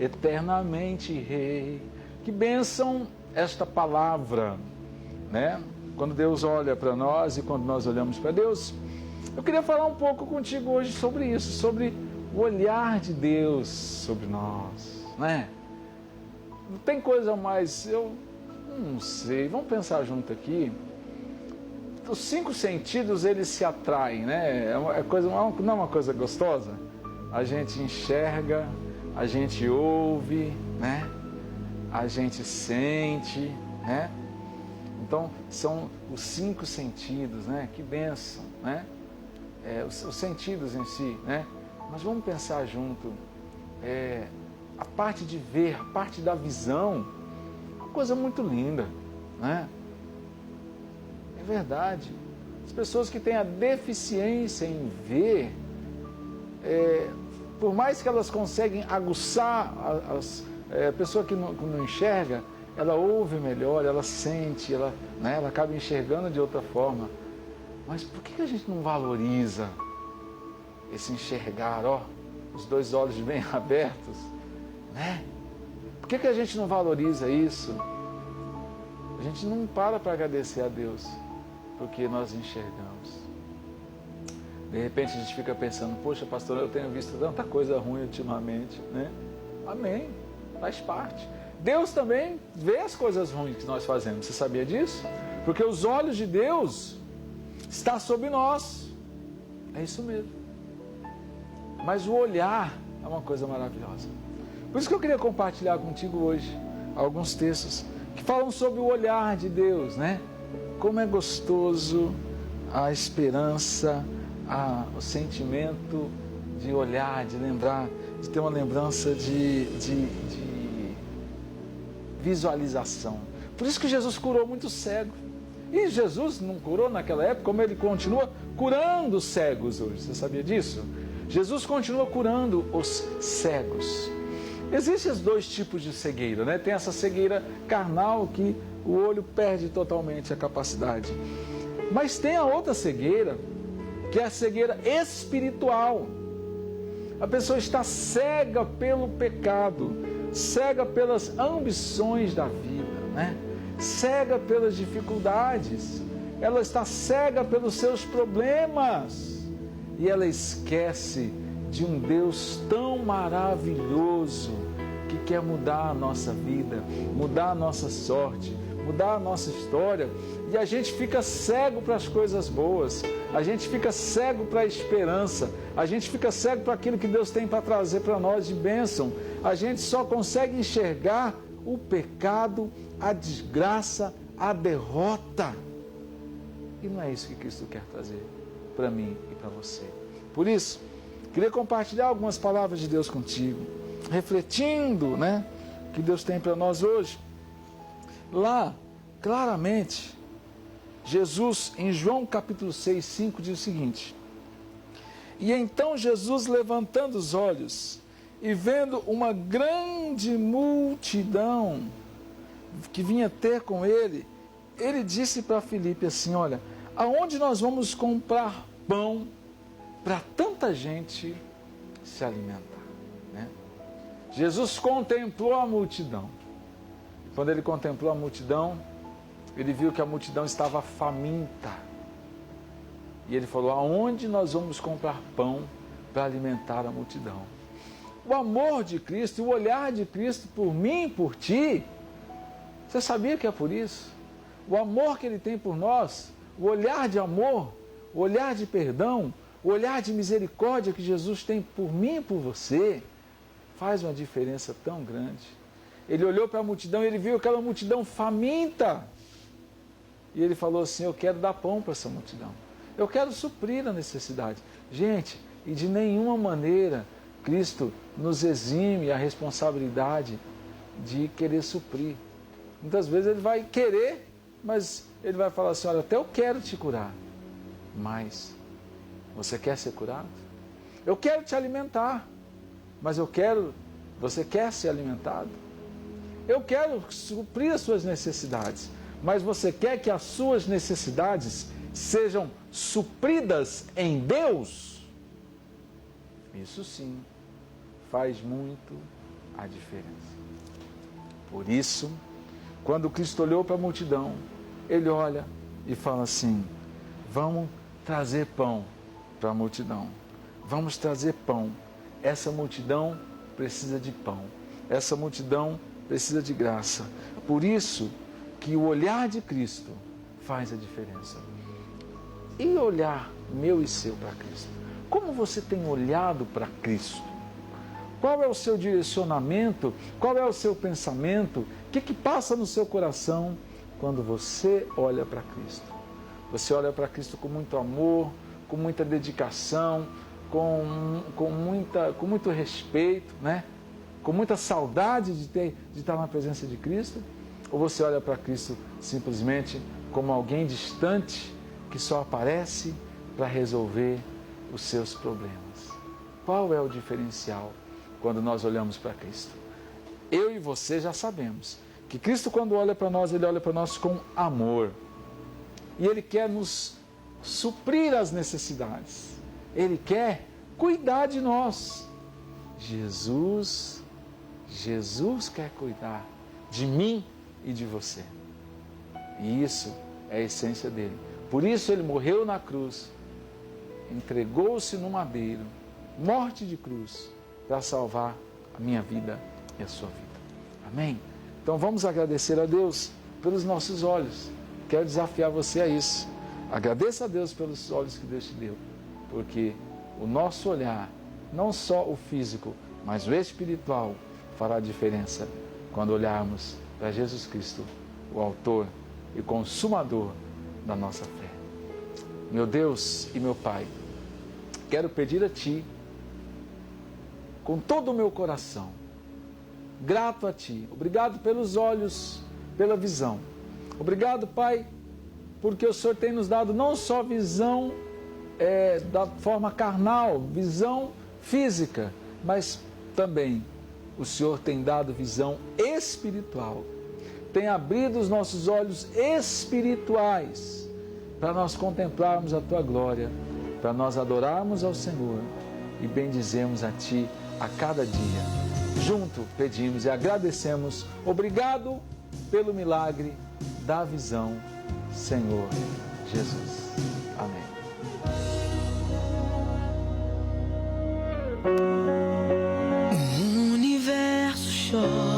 eternamente Rei. Que bênção esta palavra, né? Quando Deus olha para nós e quando nós olhamos para Deus. Eu queria falar um pouco contigo hoje sobre isso, sobre o olhar de Deus sobre nós, né? Não tem coisa mais, eu não sei, vamos pensar junto aqui. Os 5 sentidos, eles se atraem, né? Não é uma coisa gostosa? A gente enxerga, a gente ouve, né? A gente sente, né? Então, são os 5 sentidos, né? Que bênção, né? Os sentidos em si, né? Mas vamos pensar junto, a parte de ver, a parte da visão, uma coisa muito linda, né? É verdade. As pessoas que têm a deficiência em ver, por mais que elas conseguem aguçar, a pessoa que não enxerga, ela ouve melhor, ela sente, ela acaba enxergando de outra forma. Mas por que a gente não valoriza esse enxergar, os 2 olhos bem abertos, né? Por que a gente não valoriza isso? A gente não para agradecer a Deus porque nós enxergamos. De repente a gente fica pensando, poxa, pastor, eu tenho visto tanta coisa ruim ultimamente, né? Amém, faz parte. Deus também vê as coisas ruins que nós fazemos, você sabia disso? Porque os olhos de Deus estão sobre nós, é isso mesmo. Mas o olhar é uma coisa maravilhosa. Por isso que eu queria compartilhar contigo hoje alguns textos que falam sobre o olhar de Deus, né? Como é gostoso a esperança, o sentimento de olhar, de lembrar, de ter uma lembrança de visualização. Por isso que Jesus curou muitos cegos. E Jesus não curou naquela época, como ele continua curando os cegos hoje. Você sabia disso? Jesus continua curando os cegos. Existem os 2 tipos de cegueira, né? Tem essa cegueira carnal que o olho perde totalmente a capacidade. Mas tem a outra cegueira, que é a cegueira espiritual. A pessoa está cega pelo pecado, cega pelas ambições da vida, né? Cega pelas dificuldades, ela está cega pelos seus problemas e ela esquece de um Deus tão maravilhoso que quer mudar a nossa vida, mudar a nossa sorte, mudar a nossa história. E a gente fica cego para as coisas boas, a gente fica cego para a esperança, a gente fica cego para aquilo que Deus tem para trazer para nós de bênção. A gente só consegue enxergar o pecado, a desgraça, a derrota. E não é isso que Cristo quer trazer para mim e para você. Por isso, queria compartilhar algumas palavras de Deus contigo, refletindo, né, o que Deus tem para nós hoje. Lá, claramente, Jesus, em João capítulo 6, 5, diz o seguinte: E então Jesus, levantando os olhos e vendo uma grande multidão que vinha ter com ele, ele disse para Filipe assim: olha, aonde nós vamos comprar pão para tanta gente se alimentar, né? Jesus contemplou a multidão. Quando ele contemplou a multidão, ele viu que a multidão estava faminta. E ele falou: aonde nós vamos comprar pão para alimentar a multidão? O amor de Cristo, o olhar de Cristo por mim e por ti, você sabia que é por isso? O amor que Ele tem por nós, o olhar de amor, o olhar de perdão, o olhar de misericórdia que Jesus tem por mim e por você, faz uma diferença tão grande. Ele olhou para a multidão e ele viu aquela multidão faminta. E ele falou assim: eu quero dar pão para essa multidão. Eu quero suprir a necessidade. Gente, e de nenhuma maneira Cristo nos exime a responsabilidade de querer suprir. Muitas vezes ele vai querer, mas ele vai falar assim: olha, até eu quero te curar, mas você quer ser curado? Eu quero te alimentar, mas você quer ser alimentado? Eu quero suprir as suas necessidades, mas você quer que as suas necessidades sejam supridas em Deus? Isso sim, faz muito a diferença. Por isso, quando Cristo olhou para a multidão, ele olha e fala assim: vamos trazer pão para a multidão. Vamos trazer pão. Essa multidão precisa de pão. Essa multidão precisa de graça. Por isso que o olhar de Cristo faz a diferença. E olhar meu e seu para Cristo? Como você tem olhado para Cristo? Qual é o seu direcionamento? Qual é o seu pensamento? O que passa no seu coração quando você olha para Cristo? Você olha para Cristo com muito amor, com muita dedicação, com muito respeito, né? Com muita saudade de estar na presença de Cristo? Ou você olha para Cristo simplesmente como alguém distante que só aparece para resolver os seus problemas? Qual é o diferencial quando nós olhamos para Cristo? Eu e você já sabemos que Cristo, quando olha para nós, Ele olha para nós com amor. E Ele quer nos suprir as necessidades. Ele quer cuidar de nós. Jesus quer cuidar de mim e de você. E isso é a essência dele. Por isso ele morreu na cruz, entregou-se no madeiro, morte de cruz, para salvar a minha vida e a sua vida. Amém? Então vamos agradecer a Deus pelos nossos olhos. Quero desafiar você a isso. Agradeça a Deus pelos olhos que Deus te deu, porque o nosso olhar, não só o físico, mas o espiritual, fará a diferença quando olharmos para Jesus Cristo, o autor e consumador da nossa fé. Meu Deus e meu Pai, quero pedir a Ti, com todo o meu coração, grato a Ti, obrigado pelos olhos, pela visão. Obrigado, Pai, porque o Senhor tem nos dado não só visão da forma carnal, visão física, mas também o Senhor tem dado visão espiritual. Tem abrido os nossos olhos espirituais para nós contemplarmos a Tua glória, para nós adorarmos ao Senhor e bendizemos a Ti a cada dia. Junto pedimos e agradecemos. Obrigado pelo milagre da visão, Senhor Jesus. Amém.